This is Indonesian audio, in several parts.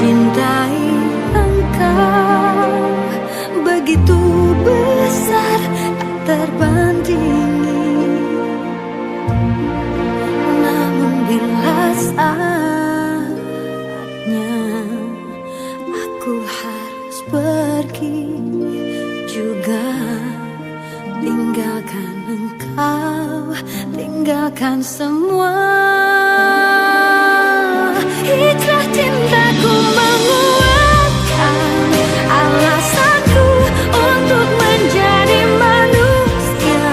mencintai engkau begitu besar tak terbandingi. Namun bila saatnya aku harus pergi juga, tinggalkan engkau, tinggalkan semua. Hijrah cintaku menguatkan alasanku untuk menjadi manusia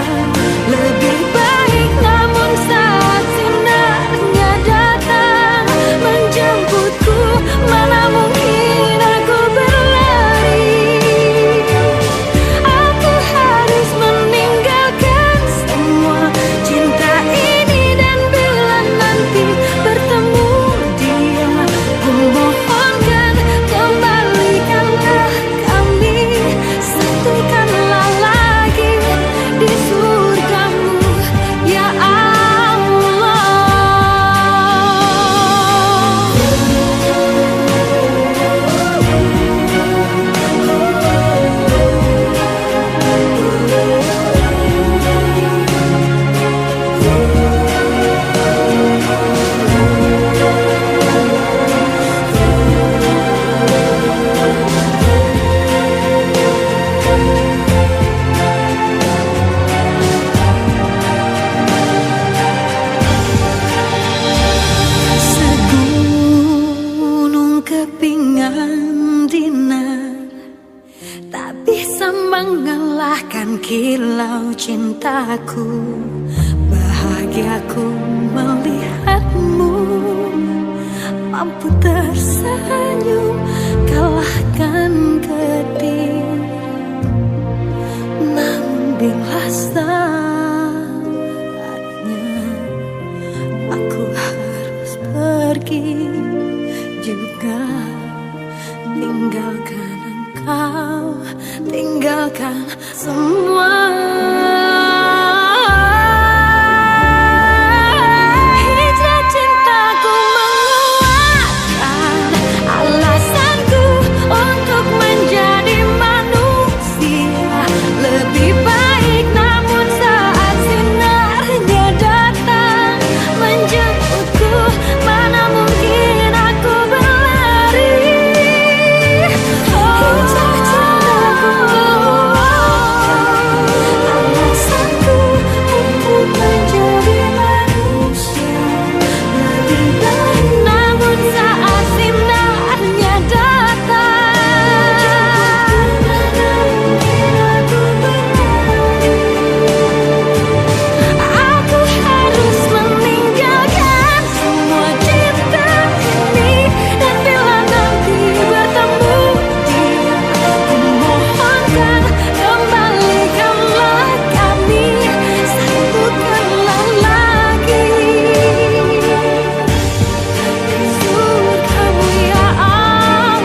lebih baik. Namun saat sinarnya datang menjemputku, mana mungkin aku berlari. Aku harus meninggalkan semua cinta ini, dan bila nanti bertemu dia, kumohonkan kembalikanlah kami, satukanlah lagi di surgamu ya Allah. Segunung kepingan dinar tak bisa mengalahkan kilau cintaku. Bahagiaku melihatmu mampu tersenyum kalahkan getir. Namun bila saatnya aku harus pergi juga, tinggalkan engkau, tinggalkan semua. Hijrah cintaku menguatkan alasanku untuk menjadi manusia lebih baik. Namun saat sinarnya datang menjemputku, mana mungkin aku berlari. Hijrah cintaku alasanku untuk menjadi manusia lebih baik. Namun saat sinarnya datang, mana mungkin aku berlari. Aku harus meninggalkan semua cinta ini, dan bila nanti bertemu dia, kumohonkan kembalikanlah kami, satukanlah lagi di surgamu ya Allah,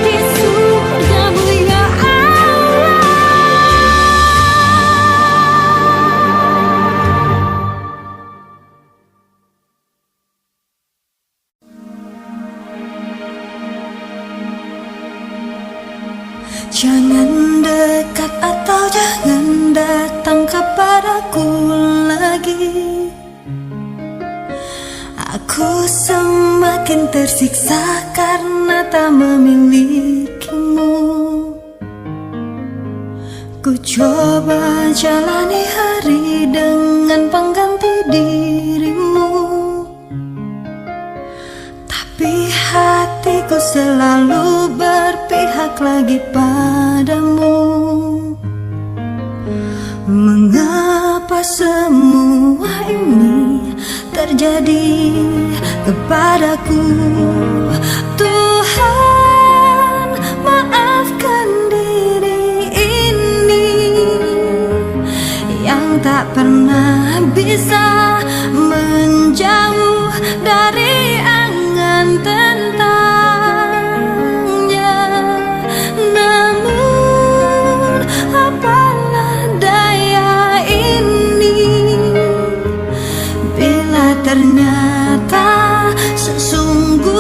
di surgamu ya Allah. Jangan dekat atau jangan datang kepadaku lagi. Aku semakin tersiksa karena tak memilikimu. Ku coba jalani hari dengan pengganti dirimu, tapi hatiku selalu berpihak lagi padamu. Mengapa semua ini terjadi kepadaku? Tuhan, maafkan diri ini yang tak pernah bisa menjauh dari angan tentangnya. Namun apalah daya ini bila ternyata sesungguhnya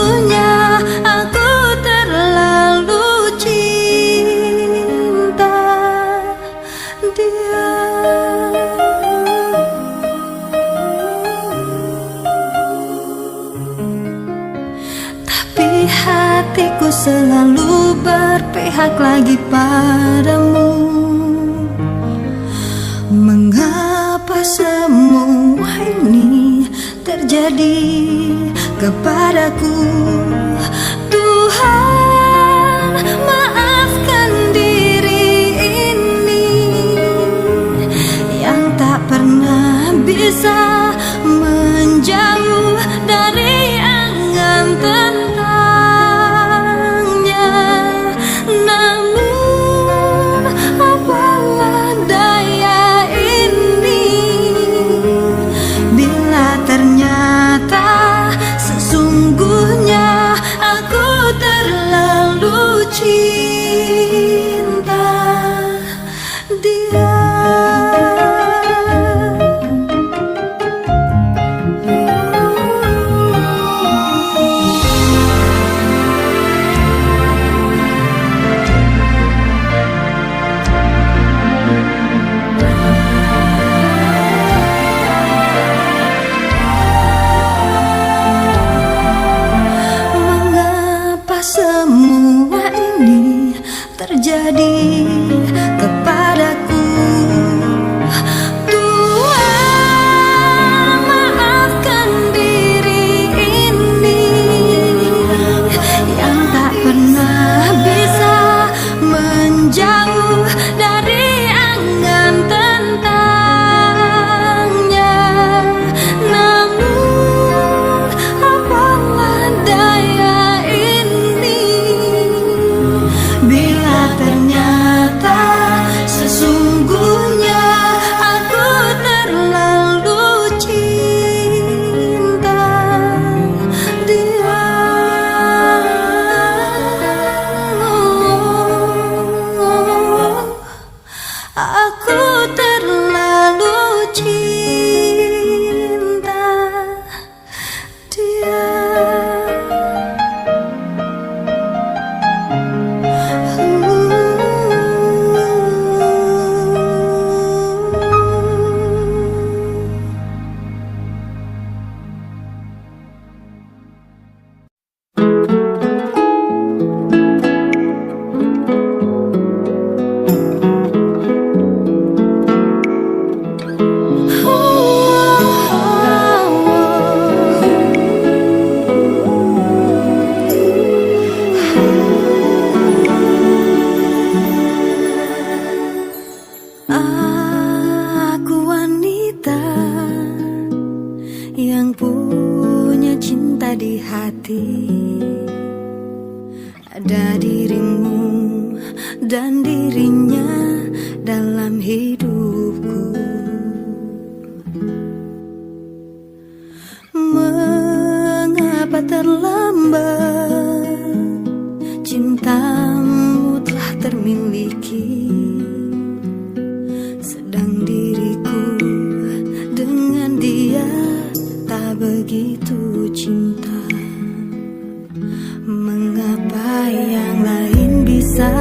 tapi hatiku selalu berpihak lagi padamu. Mengapa semua ini terjadi kepadaku? Tuhan, maafkan diri ini yang tak pernah bisa menjauh dari angan tentangnya. Namun apalah daya ini bila ternyata sesungguhnya aku terlalu cinta dia. Semua ini terjadi kepadaku. Tuhan, maafkan diri ini yang tak pernah bisa menjauh dari angan tentangnya. Namun apalah daya bila ternyata sesungguhnya aku terlalu cinta dia. Aku terlalu cinta dia. Aku wanita yang punya cinta di hati. Ada dirimu dan dirinya dalam hidupku. Mengapa terlambat cintamu telah termiliki, sedang diriku dengan dia tak begitu cinta. Mengapa yang lain bisa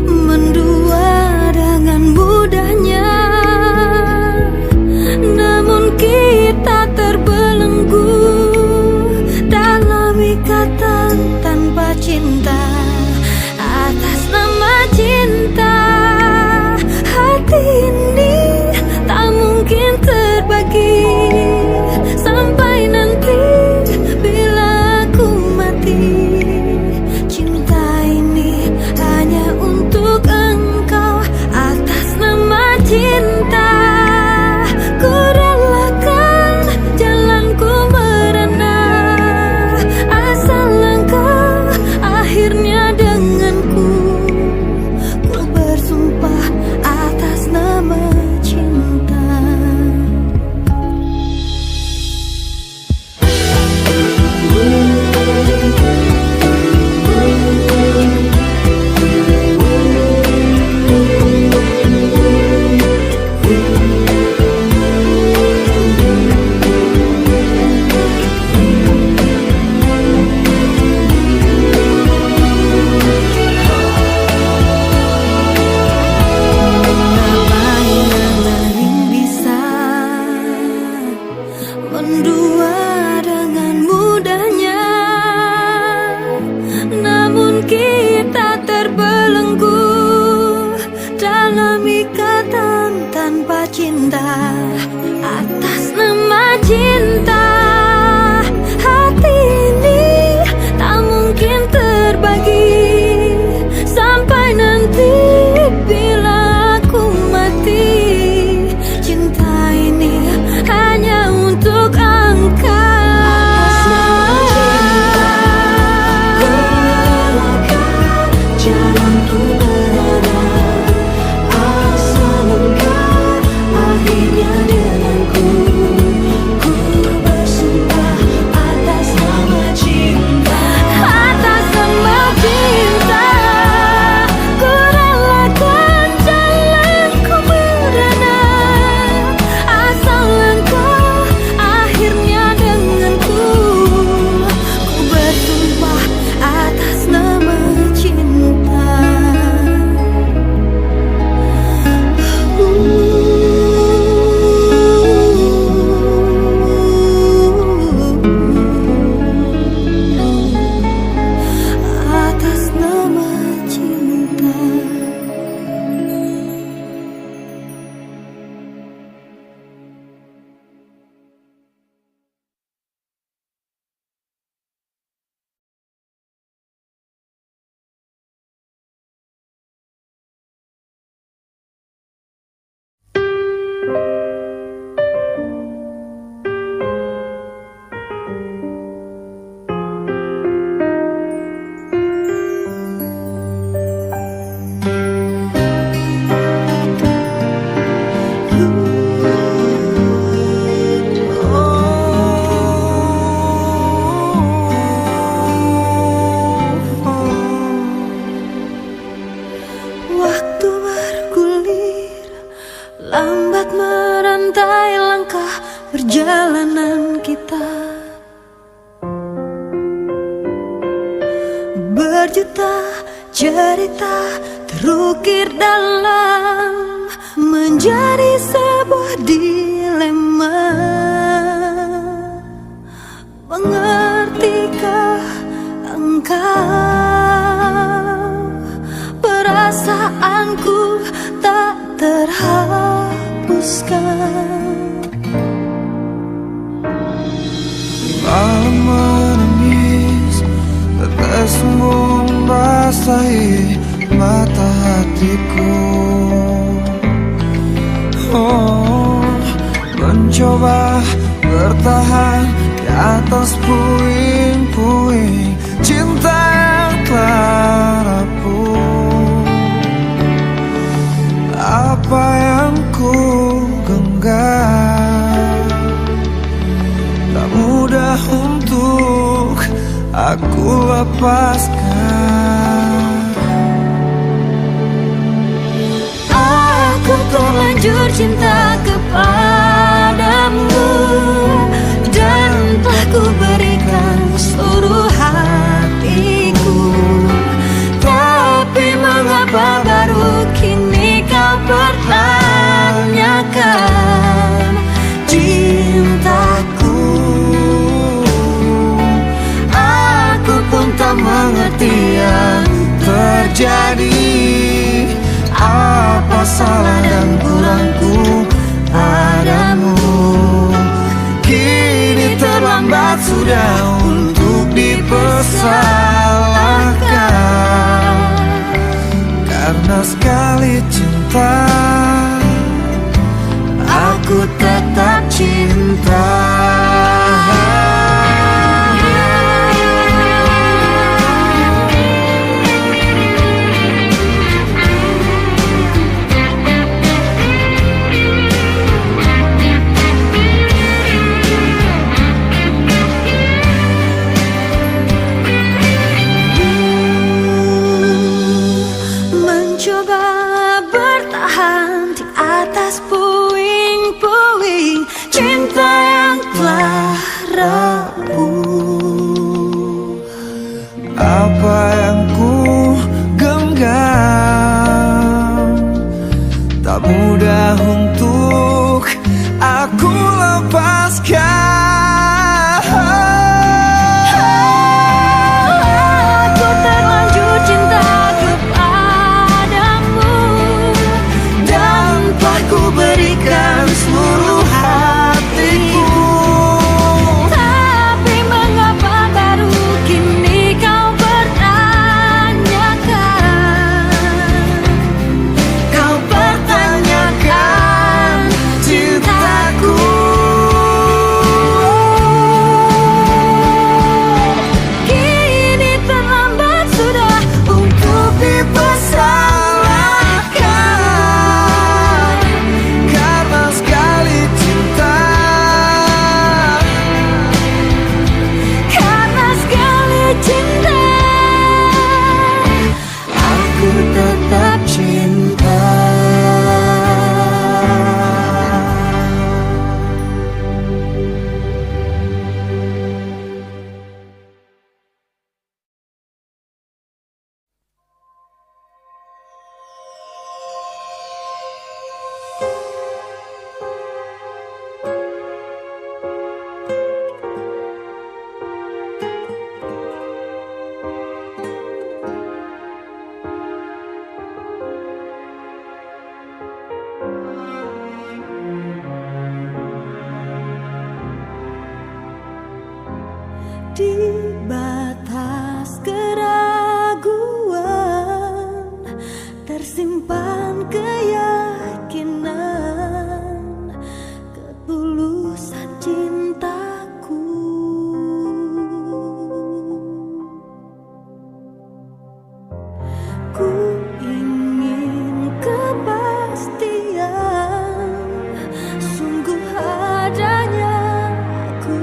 mendua dengan mudahnya, namun kita terbelenggu dalam ikatan tanpa cinta. Atas nama cinta, hati ini tak mungkin terbagi sampai nanti bila aku mati. Cinta ini kita. Berjuta cerita terukir dalam menjadi sebuah dilema. Mengertikah engkau perasaanku tak terhapuskan? Malam menangis, tetes membasahi mata hatiku. Oh, mencoba bertahan di atas puing-puing cinta yang telah rapuh. Apa yang ku genggam tak mudah untuk aku lepaskan. Aku terlanjur cinta kepadamu dan telah ku berikan seluruh hatiku. Tapi mengapa baru kini kau pertanyakan cintaku? Aku pun tak mengerti yang terjadi. Apa salah dan kurangku padamu? Kini terlambat sudah untuk dipersalahkan. Karena sekali cinta, aku tetap cinta. Mencoba bertahan di atas puing-puing cinta yang telah rapuh. Apa yang ku genggam tak mudah untuk aku lepaskan. Aku terlanjur cinta kepadamu dan telah ku berikan seluruh hatiku. Tapi mengapa baru kini kau pertanyakan? Kau pertanyakan cintaku. Kini terlambat sudah untuk dipersalahkan. Karena sekali cinta, Karena sekali cinta, aku tetap cinta. Di batas keraguan tersimpan keyakinan ketulusan cintaku. Ku ingin kepastian, sungguh adanya aku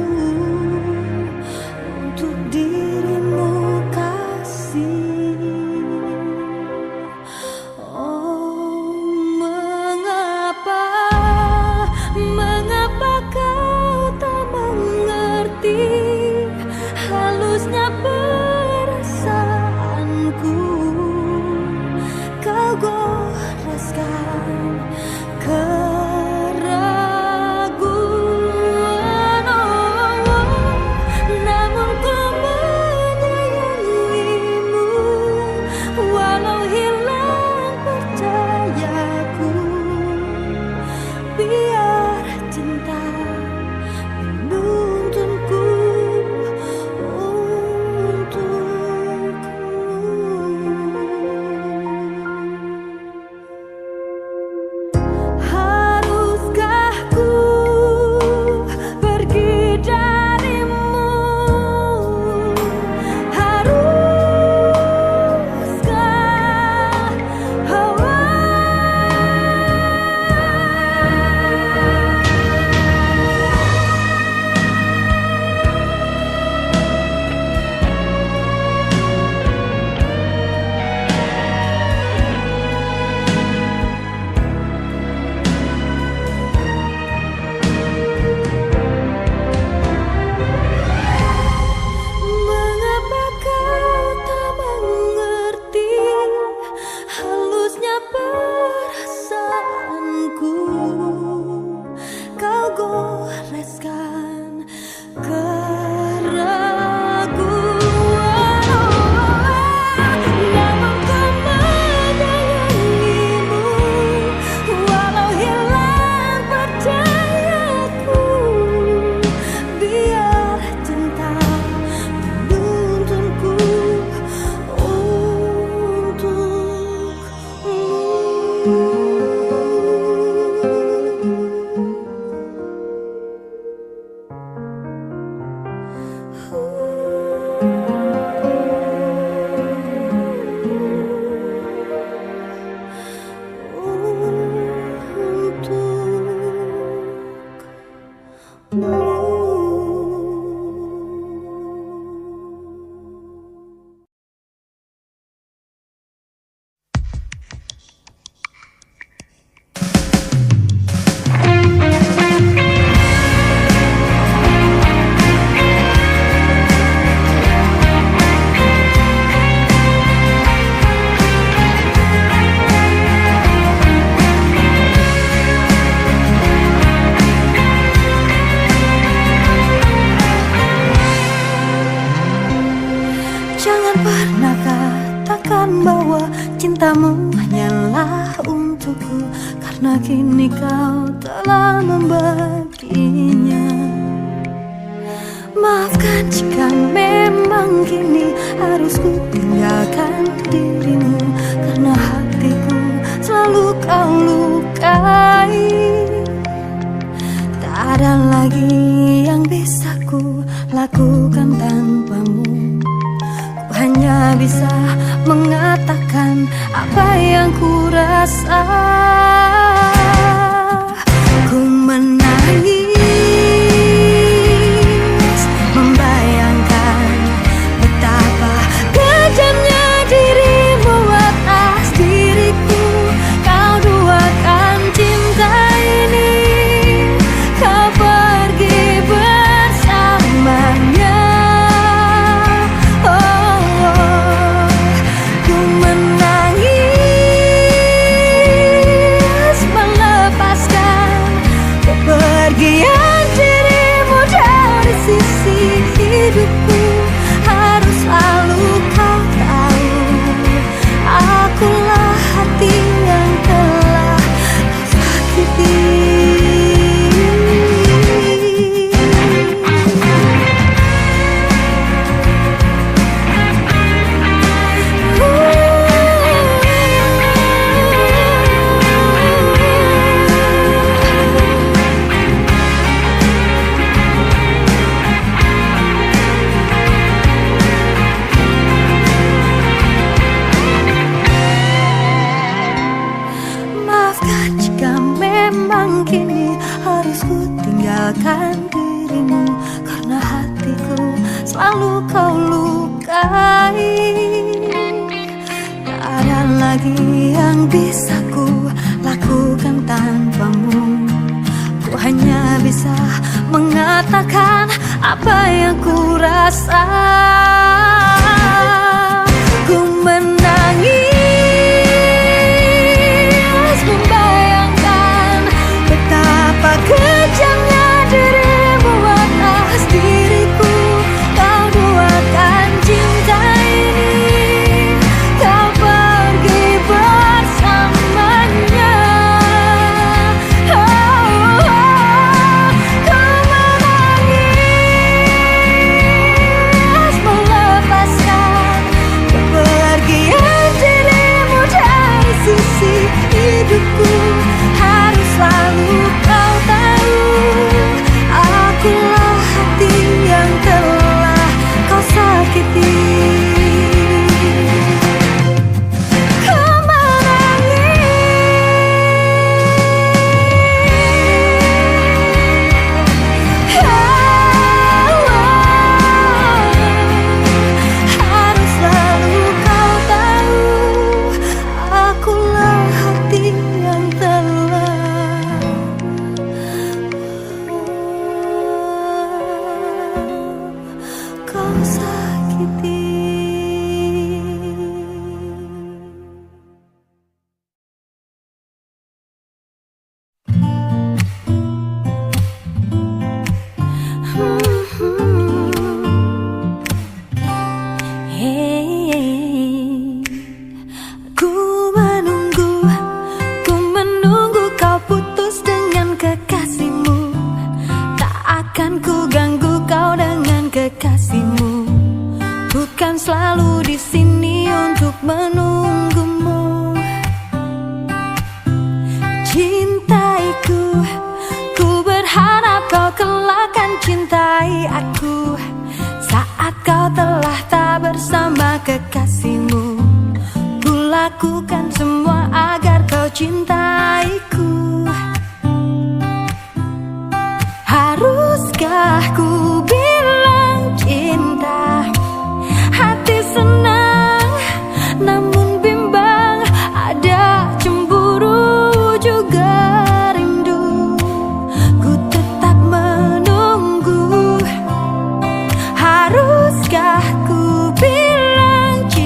untuk dirimu kasih. Oh, mengapa kau tak mengerti? halusnya perasaanku kau goreskan keraguan. Namun ku menyayangimu walau hilang percayaku. Biar cinta menuntunku untukmu. Haruskah ku pergi darimu? Haruskah mengapa kau tak mengerti halusnya perasaanku? Kau goreskan keraguan. Namun ku menyayangimu walau hilang percayaku. Biar cinta menuntunku jangan pernah katakan bahwa cintamu hanyalah untukku, karena kini kau telah membaginya. Maafkan jika memang kini harus ku tinggalkan dirimu, karena hatiku selalu kau lukai. Tak ada lagi yang bisa ku lakukan tanpamu. Hanya bisa mengatakan apa yang ku rasa. Ku menangis membayangkan betapa kejamnya dirimu atas diriku. Kau duakan cinta ini, kau pergi bersamanya. Pergian dirimu dari sisi hidupku, harus selalu kau tahu, akulah hati yang telah sakiti. Kini harus ku tinggalkan dirimu, karena hatiku selalu kau lukai. Tak ada lagi yang bisa ku lakukan tanpamu. Ku hanya bisa mengatakan apa yang ku rasa. Ku menangis membayangkan betapa kejamnya dirimu atas diriku. Kau duakan cinta ini, kau pergi bersamanya. Ku menangis melepaskan kepergian dirimu dari sisi hidupku. Harus selalu kau tahu, akulah hati yang telah kau sakiti. Ku harus selalu kau tahu, akulah hati yang telah kau sakiti. Ku menunggu kau putus dengan kekasihmu. Tak akan ku ganggu kau dengan kekasihmu. Bukan selalu di sini untuk menunggumu. Cintaiku, ku berharap kau kelak akan cintai aku. Saat kau telah tak bersama kekasihmu, ku lakukan semua agar kau cintaiku. Haruskah ku bilang cinta? Hati senang, namun bimbang. Ada cemburu juga rindu. Ku tetap menunggu. Haruskah ku bilang cinta?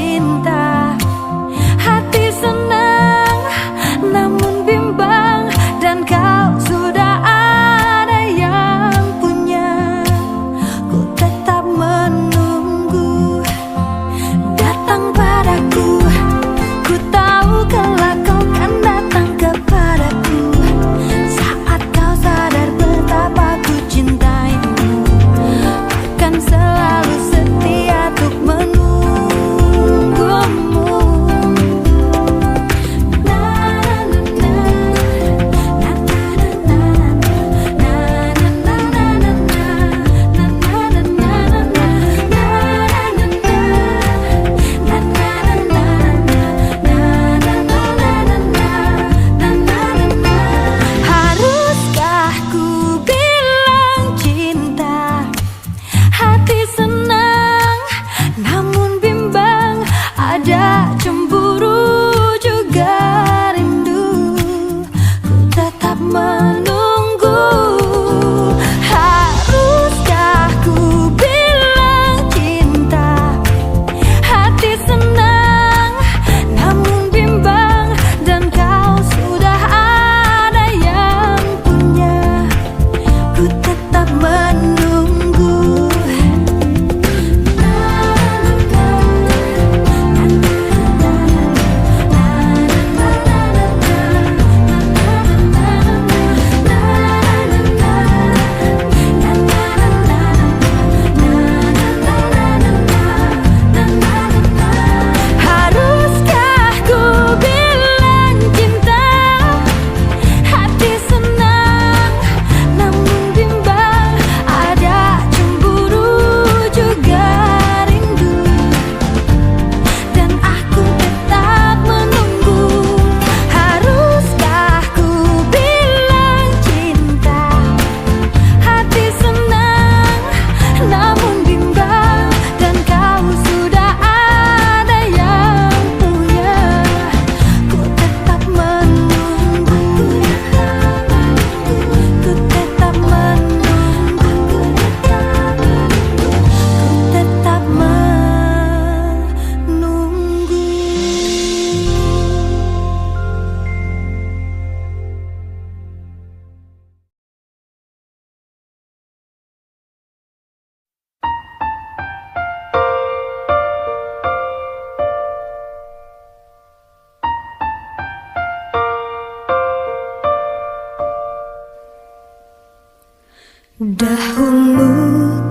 Dahulu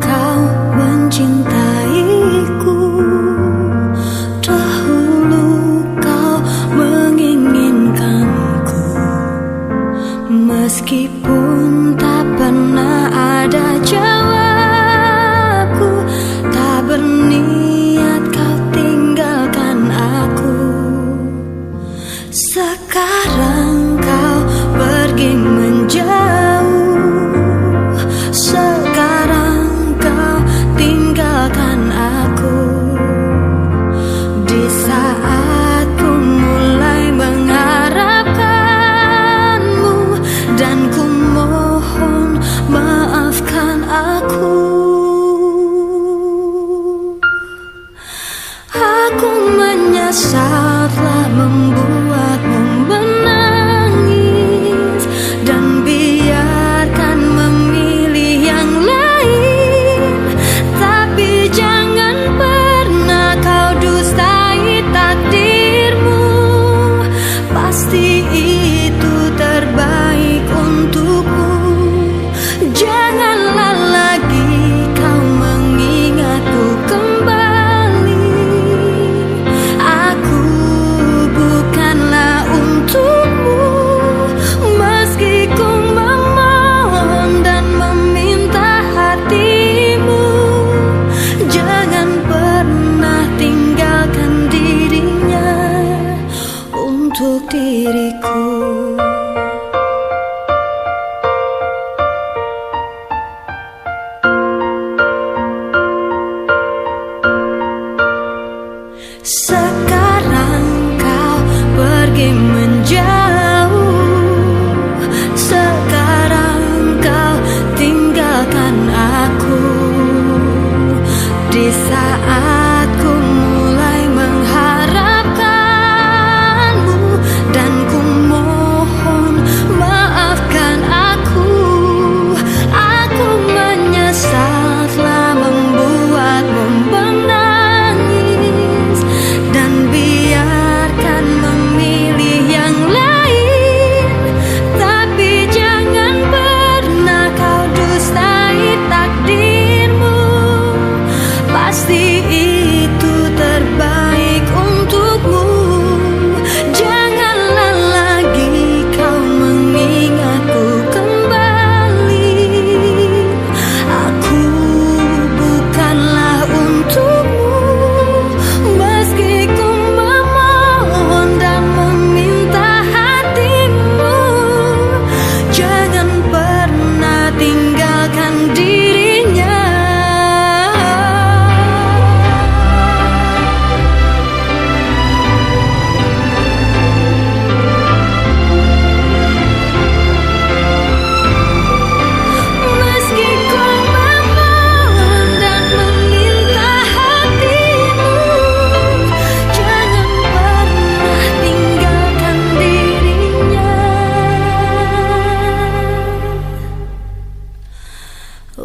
kau mencintaiku, dahulu kau menginginkanku, meskipun tak pernah ada jawabku, tak berniat kau tinggalkan aku. Sekarang kau pergi menjauh, sekarang kau tinggalkan aku. Di saat ku mulai mengharapkanmu, dan ku mohon maafkan aku. Aku menyesal telah membuatmu menangis, dan biarkan memilih yang lain. Tapi jangan pernah kau dustai takdirmu, pasti itu terbaik untukmu. Janganlah lagi kau mengingatku kembali. Aku bukanlah untukmu, meski ku memohon dan meminta hatimu. Jangan pernah tinggalkan dirinya untuk diriku. Sekarang kau pergi menjauh, sekarang kau tinggalkan aku. Di saat ku mulai mengharapkanmu, dan ku mohon maafkan aku. Aku menyesal telah membuatmu menangis, dan biarkan memilih yang lain. Tapi jangan pernah kau dustai takdirmu, pasti itu terbaik untukmu. Janganlah lagi kau mengingatku kembali. Aku bukanlah untukmu, meski ku memohon dan meminta hatimu. Jangan pernah tinggalkan dirinya. Meski ku memohon dan meminta hatimu, jangan pernah tinggalkan dirinya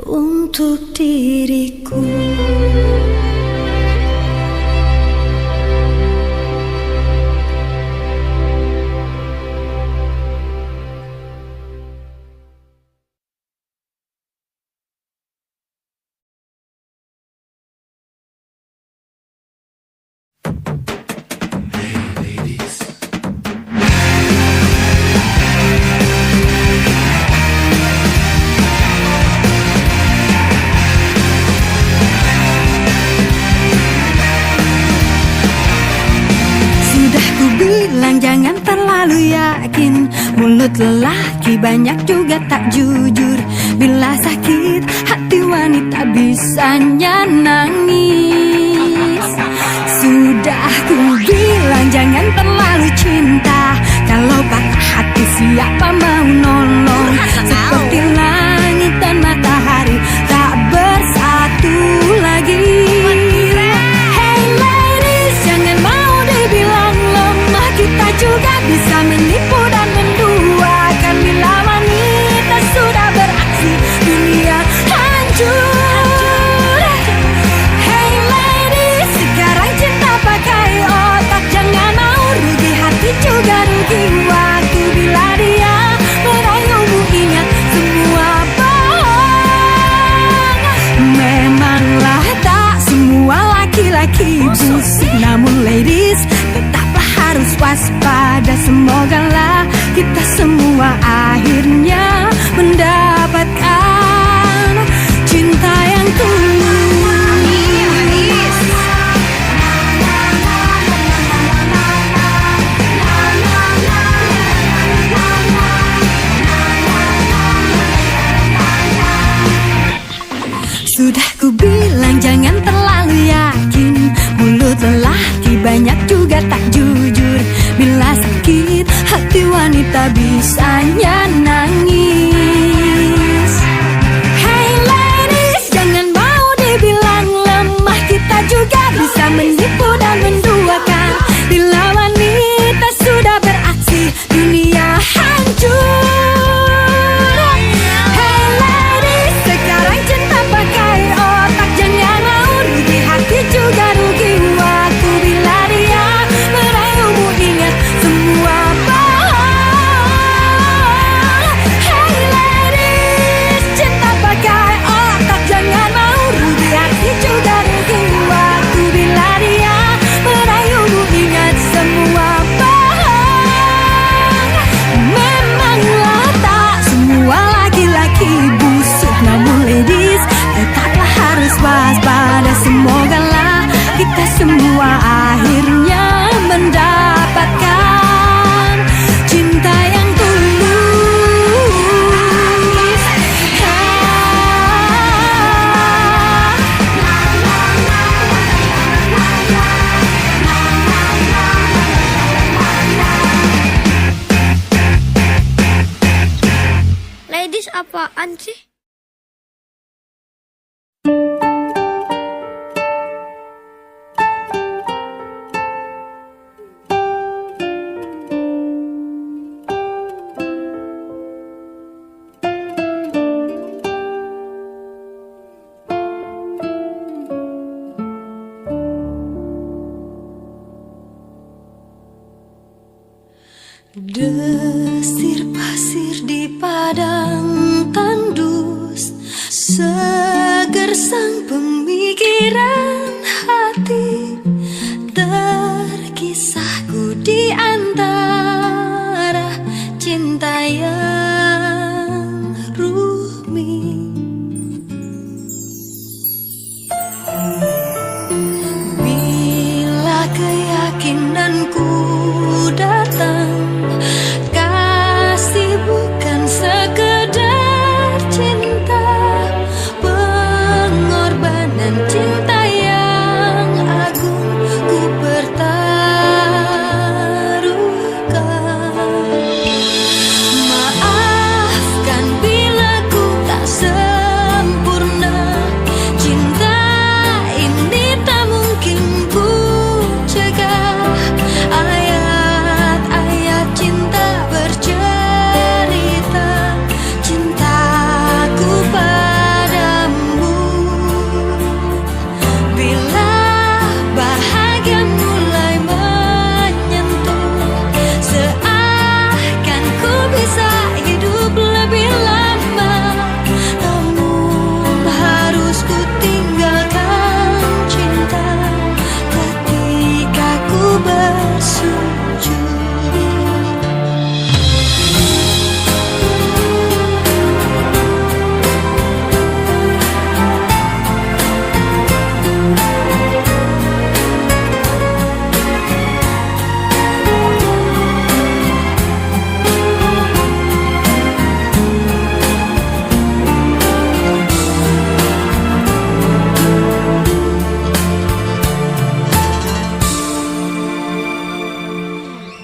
untuk diriku. Sudah ku bilang jangan terlalu yakin, mulut lelaki banyak juga tak jujur. Bila sakit hati wanita bisanya nangis. Sudah ku bilang jangan terlalu cinta, kalau patah hati siapa mau nolong. Seperti langit dan matahari tak bersatu lagi. Hey ladies, jangan mau dibilang lemah, kita juga bisa menipu dan menduakan. Bila wanita sudah beraksi, dunia hancur. Hey ladies, sekarang cinta pakai otak, jangan mau rugi hati juga rugi waktu. Bila dia merayu laki-laki busuk. Namun ladies, tetaplah harus waspada. Semogalah kita semua akhirnya mendapatkan cinta yang tulus. Sudah ku bilang jangan terlalu yakin. Mulut lelaki banyak juga tak jujur. Bila sakit hati wanita bisanya nangis. Hey ladies, jangan mau dibilang lemah. Kita juga bisa menipu dan menduakan. Bila wanita sudah beraksi, dunia hancur. Juga rugi waktu bila dia meraihmu, ingat semua bohong. Hey ladies, cinta pakai otak, jangan mau rugi hati. Juga rugi waktu bila dia meraihmu, ingat semua bohong. Memanglah tak semua laki-laki busuk, namun ladies tetaplah harus waspada. Semogalah kita semua akhirnya mendapatkan cinta yang tulus. Ladies apaan sih? Desir pasir di padang tandus, seger sang pemikiran hati. Terkisahku di antara cinta yang rumit. Bila keyakinanku datang, bukan sekedar cinta, pengorbanan cinta yang agung ku pertaruhkan. Maafkan bila ku tak sempurna, cinta ini tak mungkin ku cegah. Ayat-ayat cinta bercerita cintaku padamu. Bila bahagia mulai menyentuh, seakan ku bisa hidup lebih lama. Namun harus ku tinggalkan cinta ketika ku bersujud.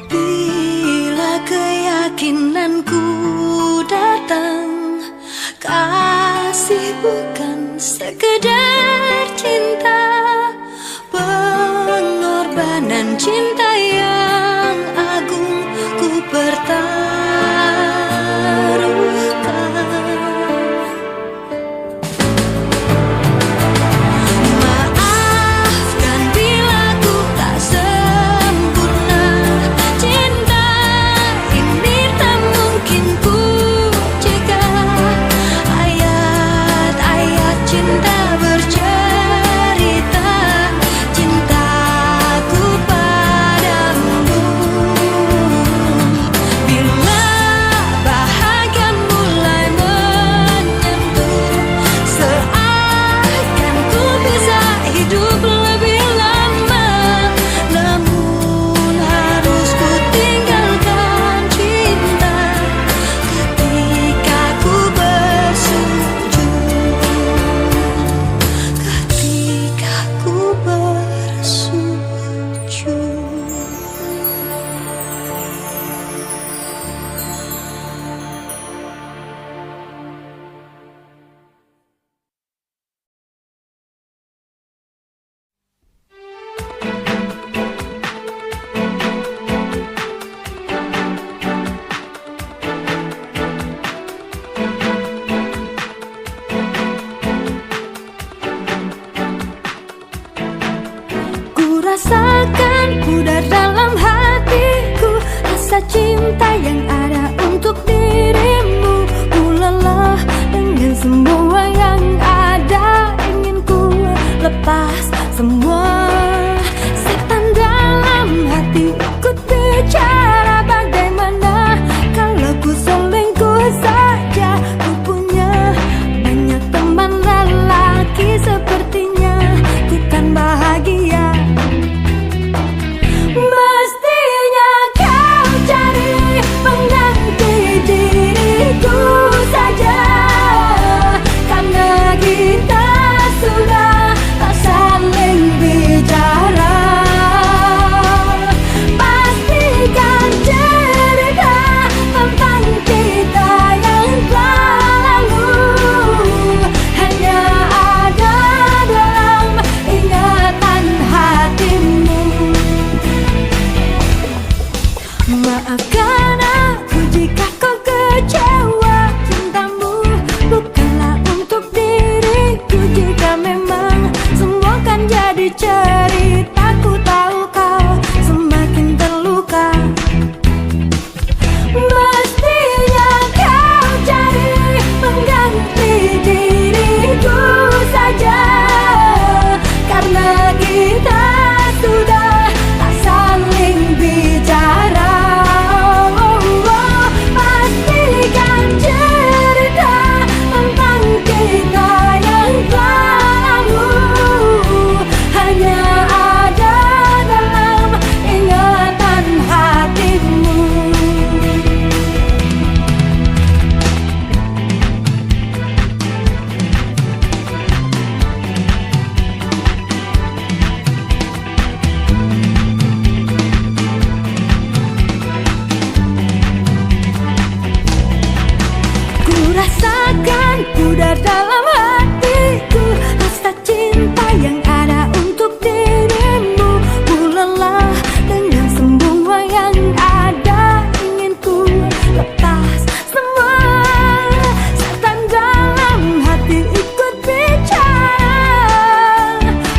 Bila keyakinanku datang, kasih bukan sekedar cinta, pengorbanan cinta yang agung ku pertaruhkan. Maafkan bila ku tak sempurna, cinta ini tak mungkin ku cegah. Ayat-ayat cinta bercerita rasakan pudar dalam hatiku, rasa cinta yang ada untuk dirimu. Ku lelah dengan semua yang ada, ingin ku lepas semua. Setan dalam hati ikut bicara, bagaimana kalau ku selingkuh saja. Ku punya banyak teman lelaki, sepertinya ku kan bahagia. Mestinya kau cari pengganti diriku saja, karena kita sudah tak saling bicara. Pastikan cerita tentang kita yang telah lalu hanya ada dalam ingatan hatimu. Maafkan aku jika kau kecewa, cintamu bukanlah untuk diriku. Jika memang semua kan jadi cerita, ku tahu kau semakin terluka. Mestinya kau cari pengganti diriku saja, karena kita sudah tak saling bicara. Pastikan cerita tentang kita yang telah lalu hanya ada dalam ingatan hatimu. Ku rasakan pudar dalam hatiku, rasa cinta yang ada untuk dirimu. Ku lelah dengan semua yang ada, ingin ku lepas semua. Setan dalam hati ikut bicara,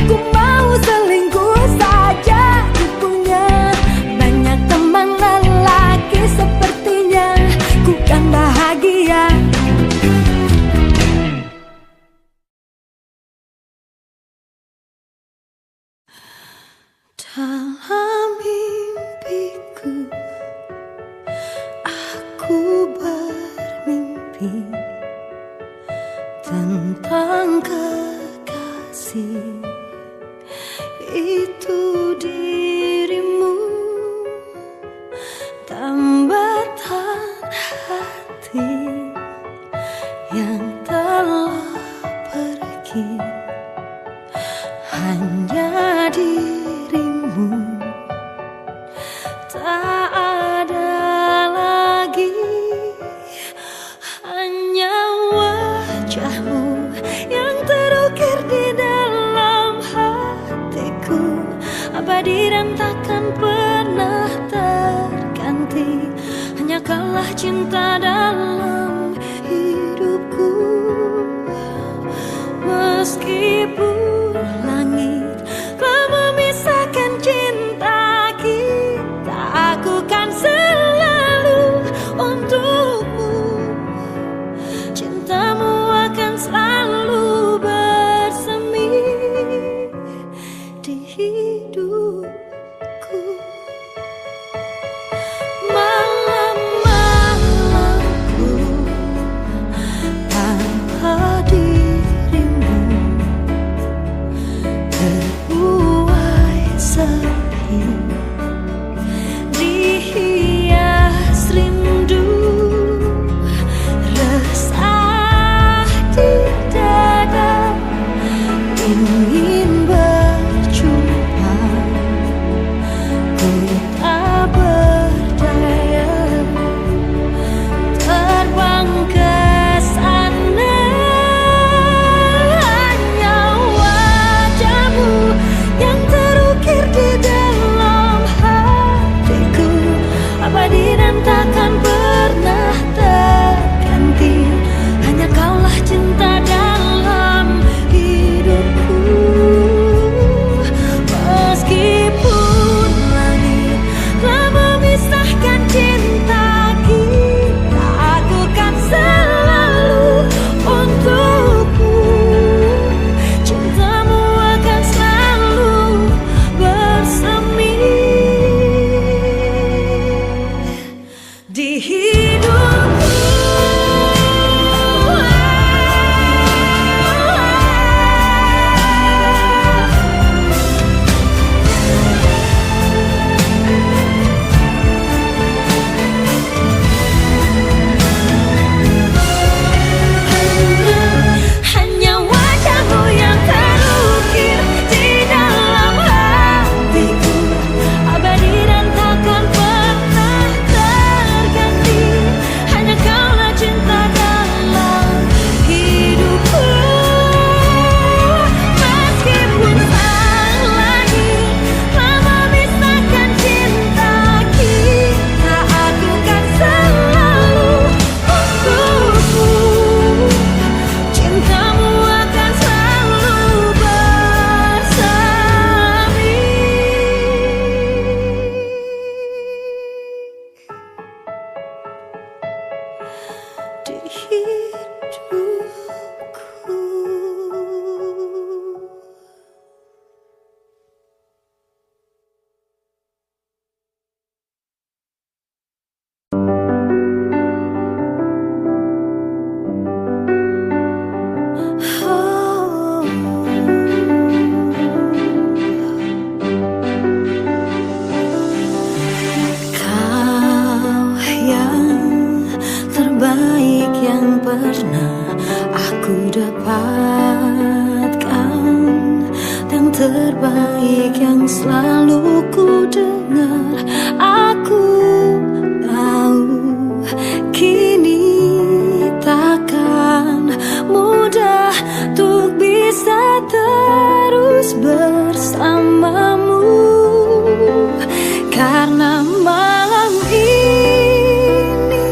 ku mau selingkuh saja. Ku punya banyak teman lelaki, sepertinya ku kan bahagia. Dalam mimpiku aku bermimpi tentang kekasih, itu dirimu, tambatan hati yang telah pergi, hanya dirimu, tak ada lagi, hanya wajahmu yang terukir di dalam hatiku, abadi dan takkan pernah terganti. Hanya kaulah cinta dalam hidupku, meskipun langit telah memisahkan cinta kita, aku kan selalu untukmu. Cintamu akan selalu bersemi di hidupku. Malam-malamku tanpa dirimu terbuai sepi, dihias rindu, resah di dada, ingin berjumpa, ku tak berdaya terbang ke sana. Hanya wajahmu yang terukir di dalam yang selalu ku dengar. Aku tahu kini takkan mudah untuk bisa terus bersamamu, karena malam ini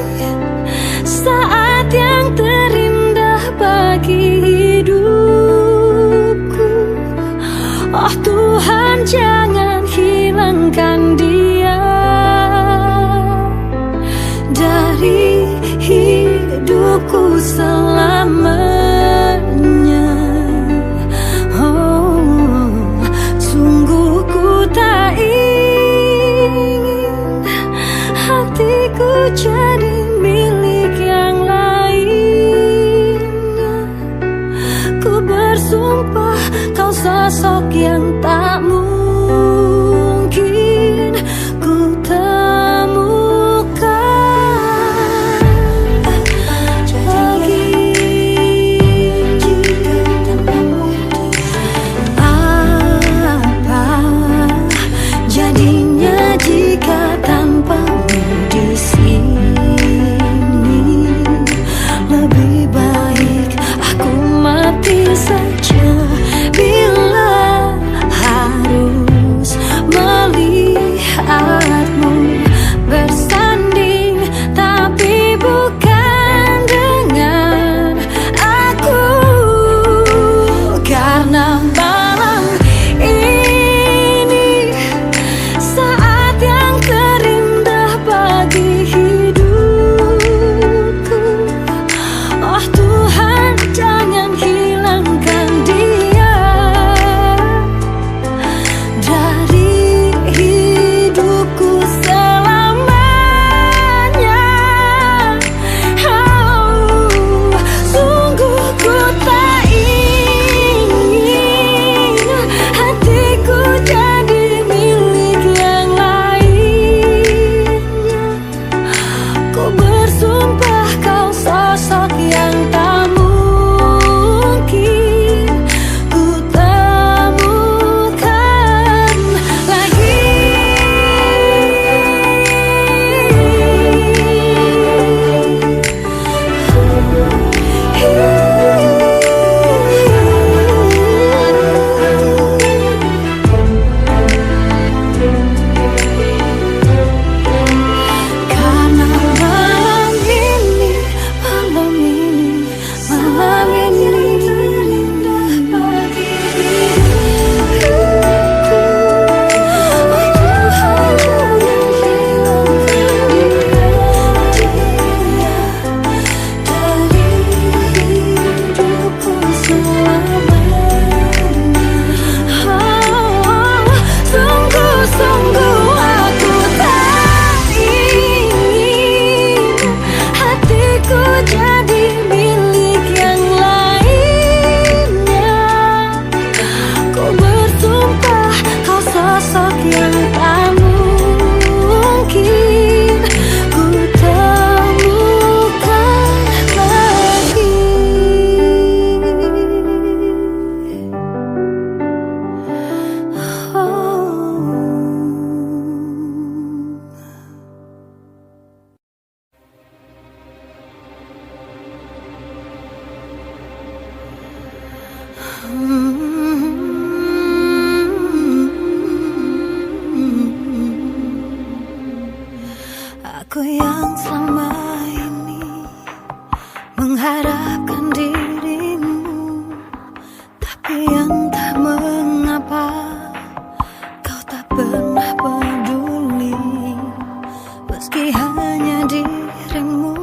saat yang terindah bagi hidupku. Oh Tuhan, jangan hilangkan dia dari hidupku selamanya. Oh, sungguh ku tak ingin hatiku jadi milik yang lainnya. Ku bersumpah kau sosok yang tak mungkin ku temukan lagi. Apa jadinya jika tanpamu di sini? Lebih baik aku mati saja bila harus melihatmu bersanding, tapi bukan dengan aku. Karena malam ini saat yang terindah bagi hidupku. Oh Tuhan, jangan hilangkan dia dari hidupku selamanya. Oh, sungguh ku tak ingin hatiku jadi milik yang lainnya. Ku bersumpah kau sosok yang tak mungkin ku temukan lagi. Karena malam ini terindah bagi hidupku. Oh Tuhan, jangan hilangkan dia dari hidupku selamanya. Oh, sungguh-sungguh aku tak ingin hatiku jadi milik yang lainnya. Ku bersumpah kau sosok yang tak mungkin ku temukan lagi. Aku yang selama ini mengharapkan dirimu, tapi entah mengapa kau tak pernah peduli. Meski hanya dirimu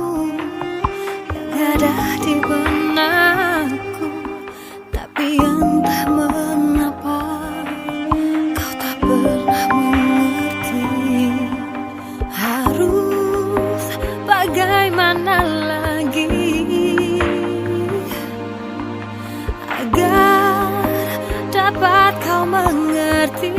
yang ada di benakku, tapi entah mengapa kau tak pernah mengerti. Harus bagaimana lagi agar dapat kau mengerti?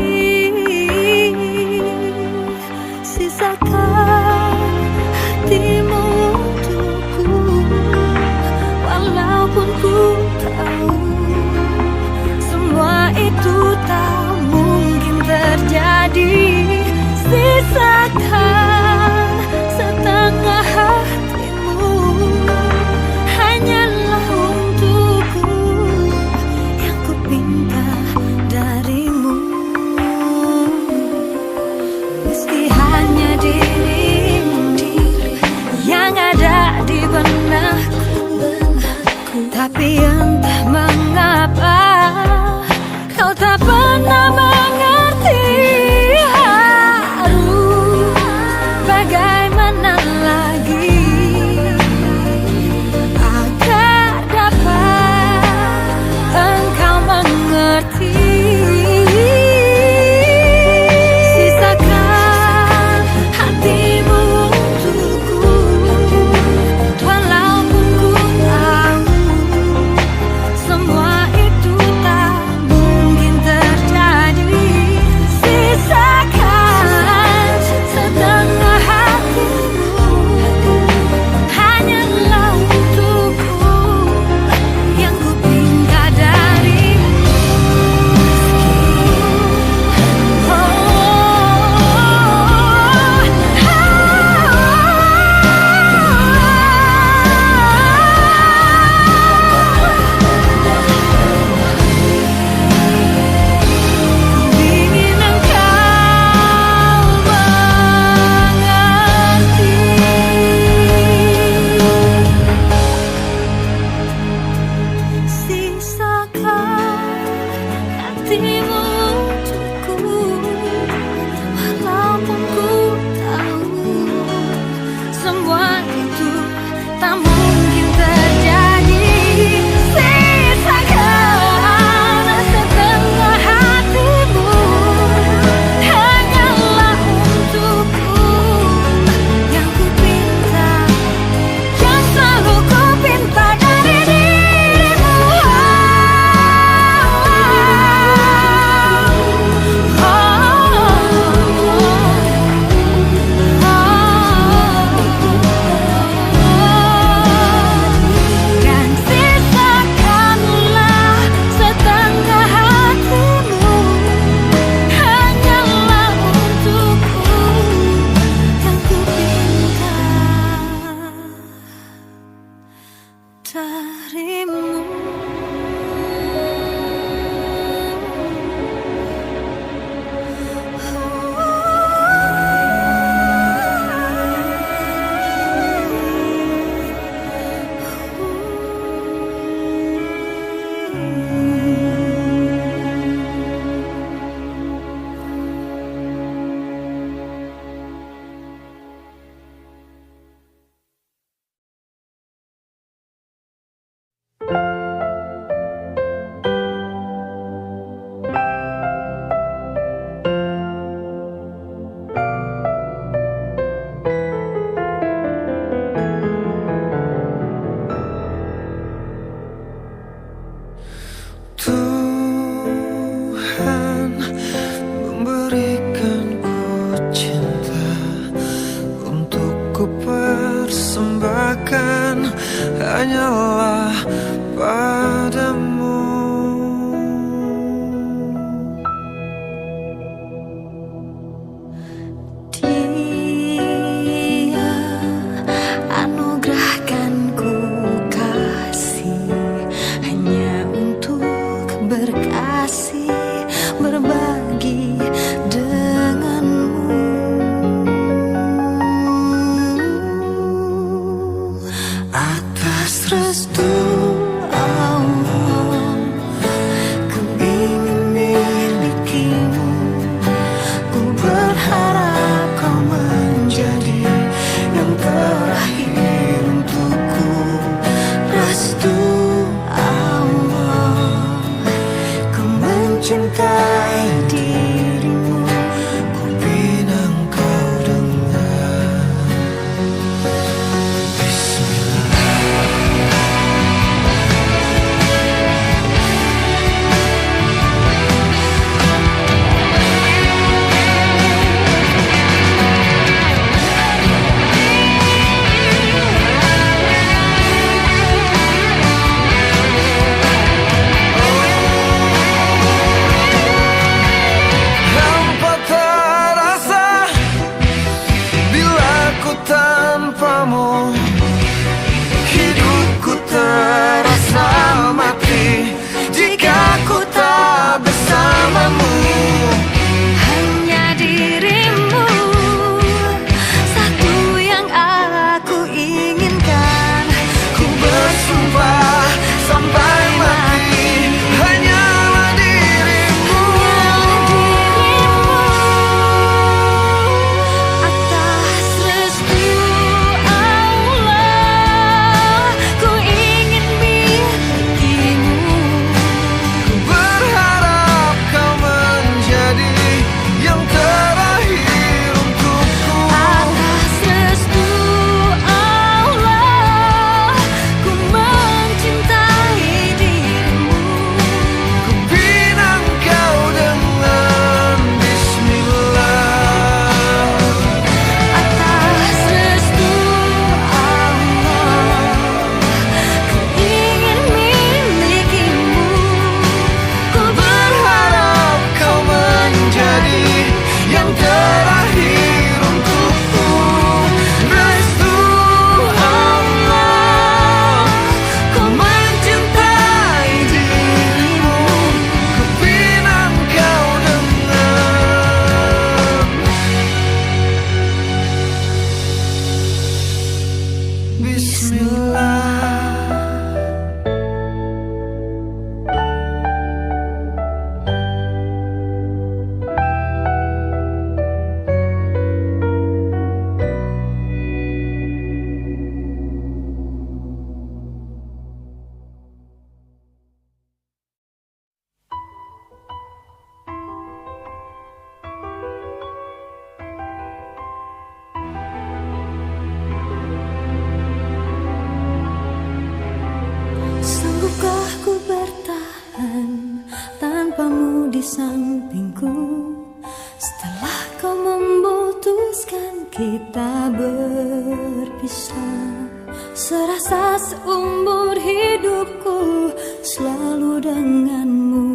kita berpisah. Serasa seumur hidupku selalu denganmu.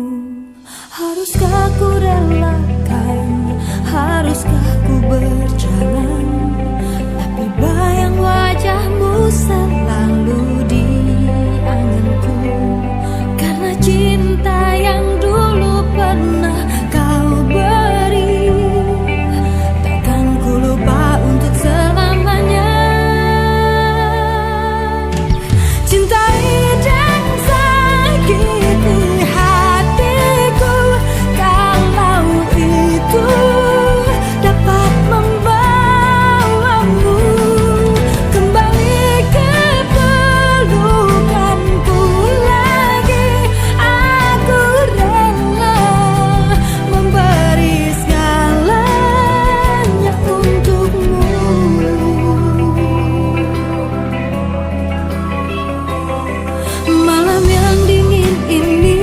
Haruskah ku relakan, haruskah ku berjalan, tapi bayang wajahmu selalu di anganku. Karena cinta yang dulu pernah kau beri, takkan ku lupa untuk selamanya. Cintai dan sakiti hatiku, kalau itu dapat membawamu kembali ke pelukanku lagi. Aku rela memberi segalanya untukmu. Malam yang dingin ini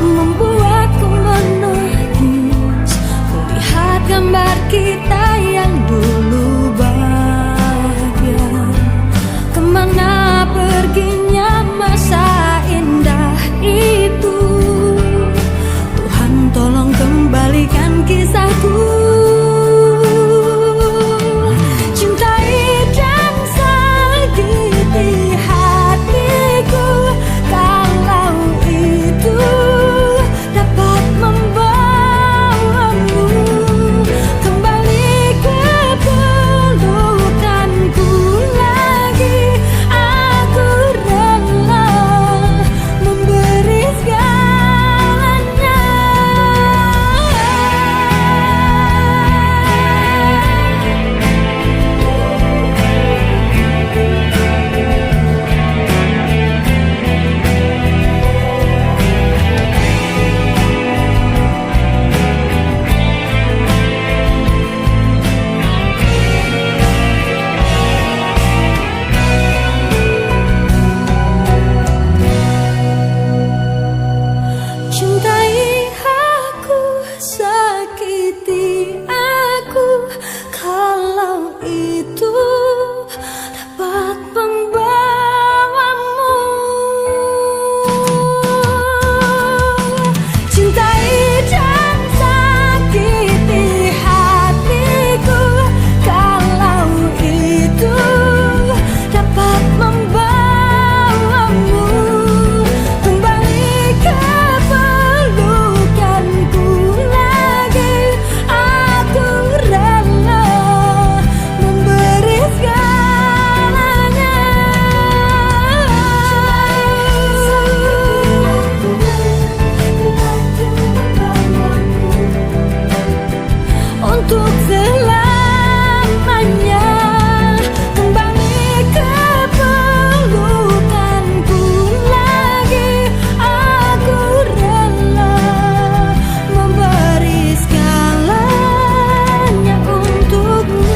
membuatku menangis, melihat gambar kita yang dulu bahagia. Kemana perginya masa indah itu? Tuhan tolong kembalikan kisahku. Cintai dan sakiti hatiku, kalau itu dapat membawamu kembali ke pelukanku lagi. Aku rela memberi segalanya. Cintai aku, sakiti aku, kalau itu dapat membawamu. Cintai dan sakiti hatiku, kalau itu dapat membawamu kembali ke pelukanku lagi. Aku rela memberi segalanya. Untuk selamanya kembali ke pelukanku lagi. Aku rela memberi segalanya untukmu.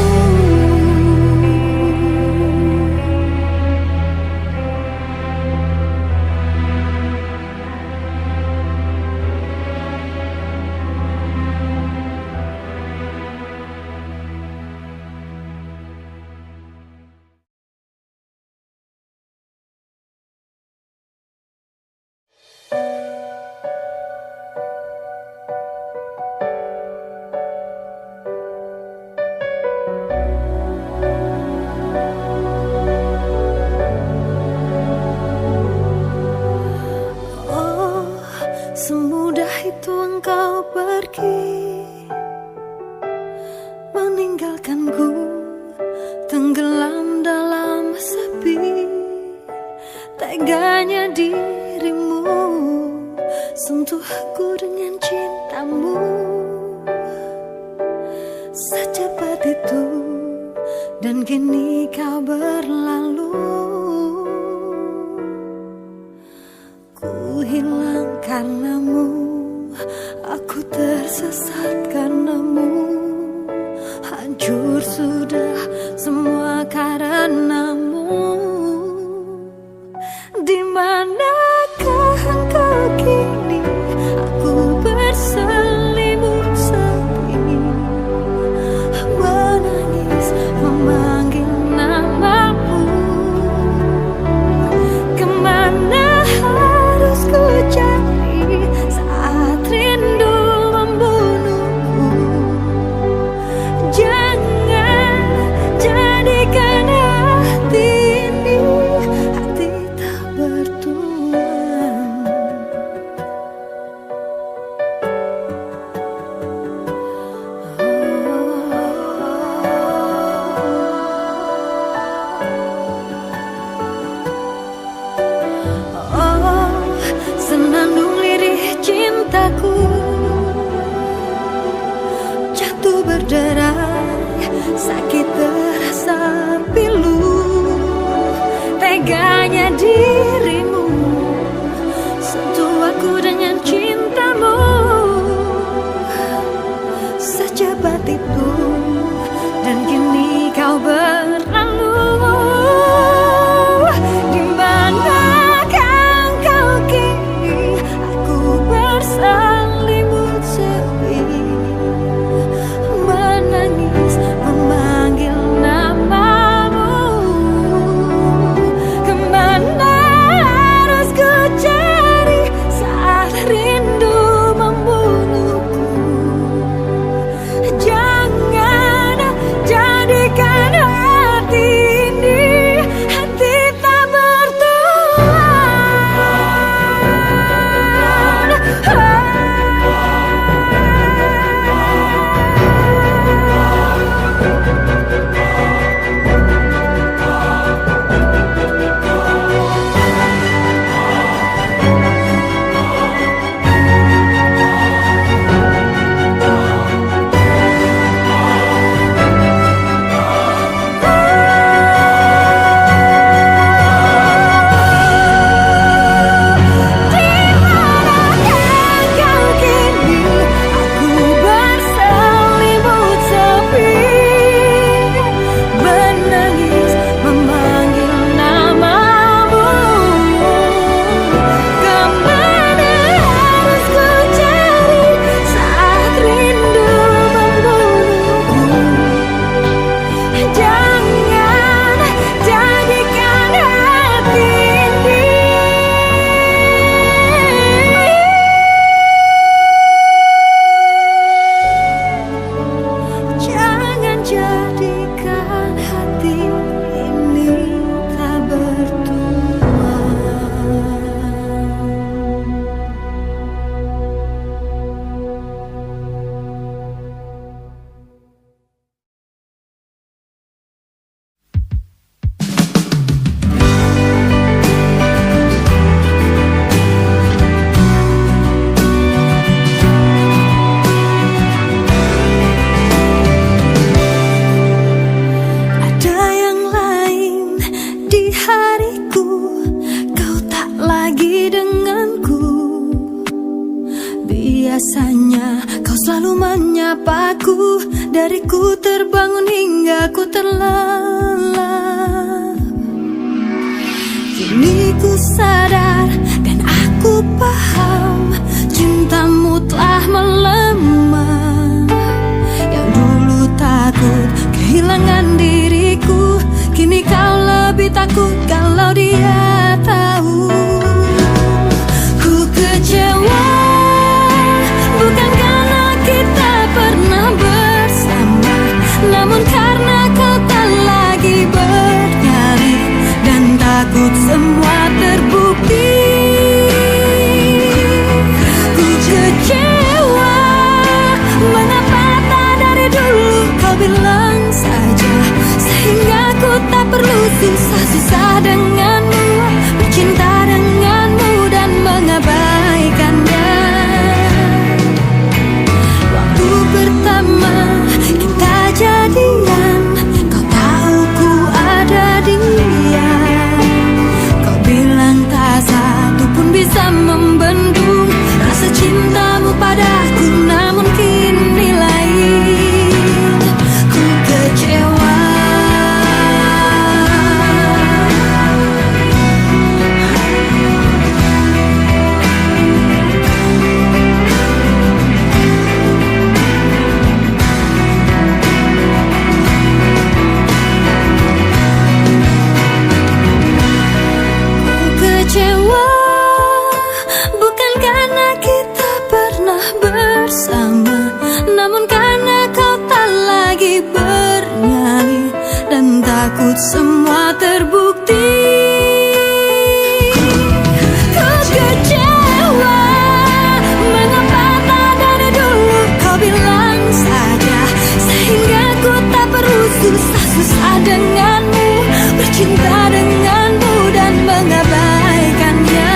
Oh, semudah itu engkau pergi, meninggalkanku tenggelam dalam sepi. Teganya dirimu sentuh aku dengan cintamu, secepat itu dan kini kau berlalu. Ku hilang karenamu, aku tersesat karenamu, hancur sudah semua karenamu. Di manakah engkau kini? Aku berselimut sepi, menangis berderai, sakit terasa pilu. Teganya dirimu sentuh aku dengan cintamu, sejabat itu dan kini kau berlalu. Di manakah kau kini? Aku berselimut sepi, menangis memanggil namamu. Kemana harus ku cari saat rindu membunuhku? Jangan jadikan hati ini hati tak biasanya kau selalu menyapaku, dariku terbangun hingga ku terlelap. Kini ku sadar dan aku paham, cintamu telah melemah. Yang dulu takut kehilangan diriku, kini kau lebih takut kalau dia tahu. Ku kecewa, bukan karena kita pernah bersama, namun karena kau tak lagi bernyanyi, dan takut semua terbukti. Ku kecewa, mengapa tak dari dulu kau bilang saja, sehingga ku tak perlu susah-susah denganmu, bercinta denganmu dan mengabaikannya. Waktu pertama kita jadian, kau tahu ku ada dia. Kau bilang tak satu pun bisa membendung rasa cintamu padaku, namun kini lain. Ku kecewa. Kecewa, bukan karena kita pernah bersama, namun karena kau tak lagi bernyanyi, dan takut semua terbukti. Ku kecewa, mengapa tak dari dulu kau bilang saja, sehingga ku tak perlu susah-susah denganmu, bercinta denganmu dan mengabaikannya.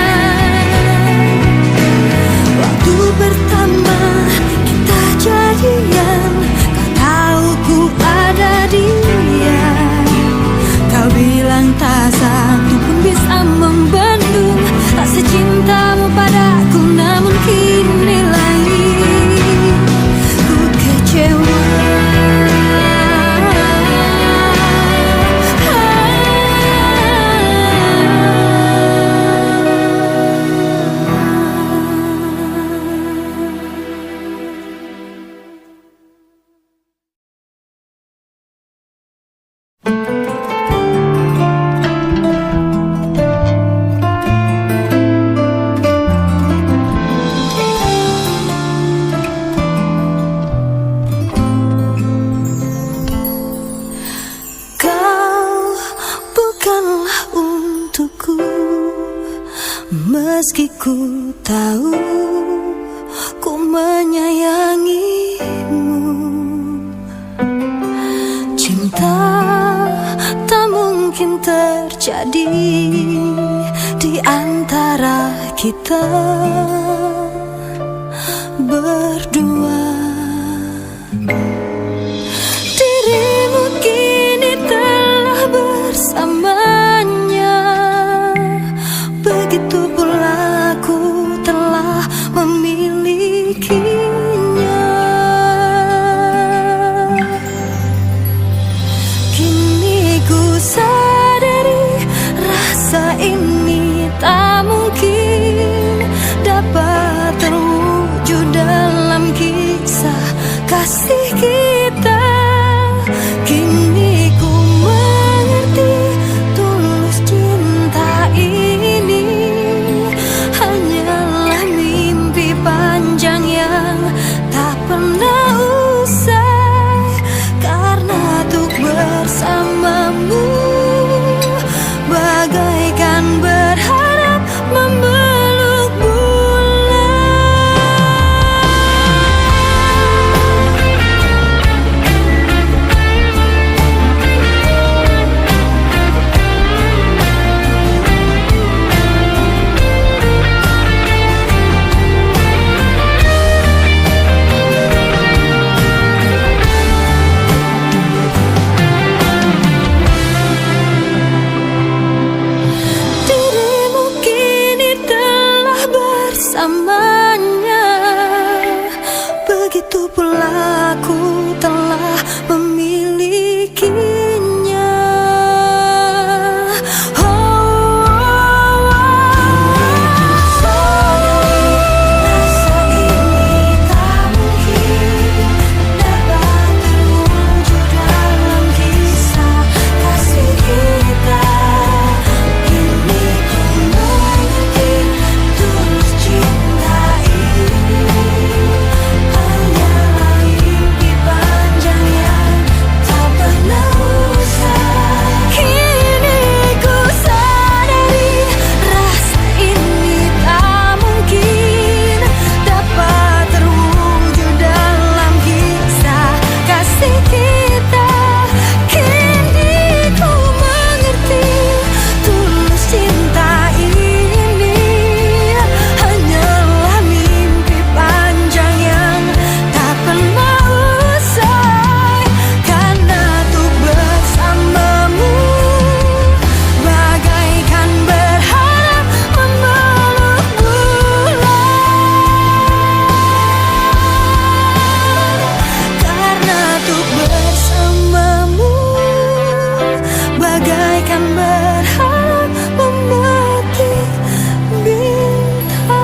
Waktu pertama kita jadian, kau tahu Meski ku tahu ku menyayangimu, cinta tak mungkin terjadi di antara kita berdua. Dirimu kini telah bersamanya, begitu pula aku telah memilikinya. Kini ku sadari rasa ini tak mungkin dapat terwujud dalam kisah kasih kita. Kini ku mengerti tulus cinta ini hanyalah mimpi panjang yang tak pernah usai. Karena untuk bersamamu bagaikan berharap memeluk bulan. Dirimu kini telah bersamanya, begitu pula aku telah memilikinya. Rasa ini tak mungkin dapat terwujud dalam kisah kasih kita. Kini ku mengerti tulus cinta ini hanyalah mimpi panjang yang tak pernah usai. Kini ku sadari rasa ini tak mungkin dapat terwujud dalam kisah kasih kita. Kini ku mengerti tulus cinta ini hanyalah mimpi panjang yang tak pernah usai. Karena untuk bersamamu bagaikan berharap memeluk bulan. Karena untuk bersamamu bagaikan berharap memetik bintang.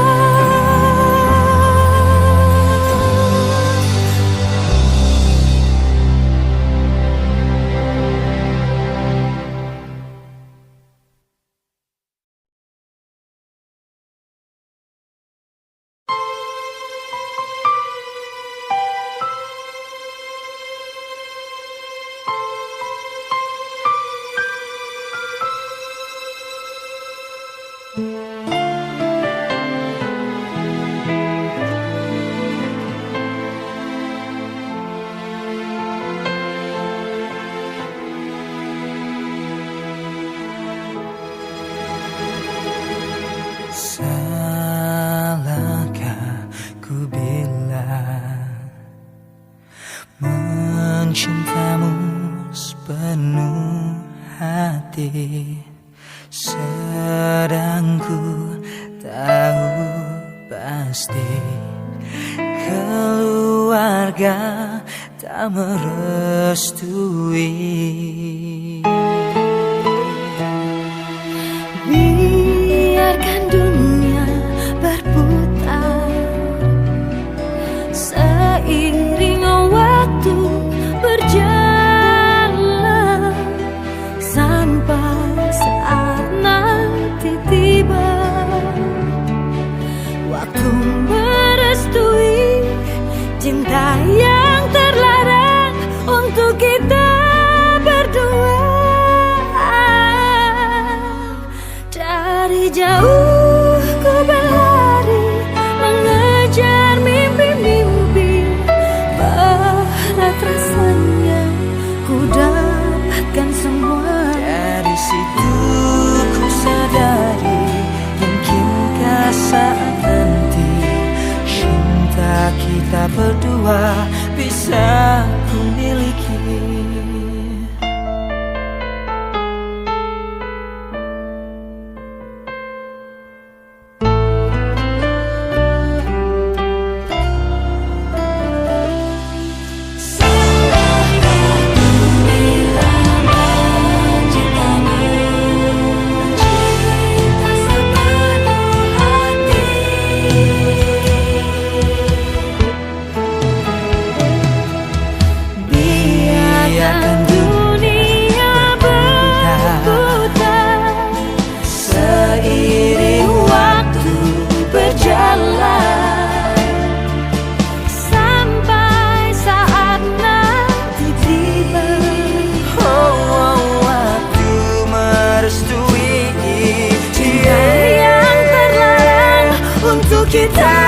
Salahkah ku bilang mencintamu sepenuh hati, sedang ku tahu pasti keluarga tak merestui. Biarkan dunia berputar seiring waktu berjalan, sampai saat nanti tiba waktu merestui cinta yang terlarang untuk kita berdua. kita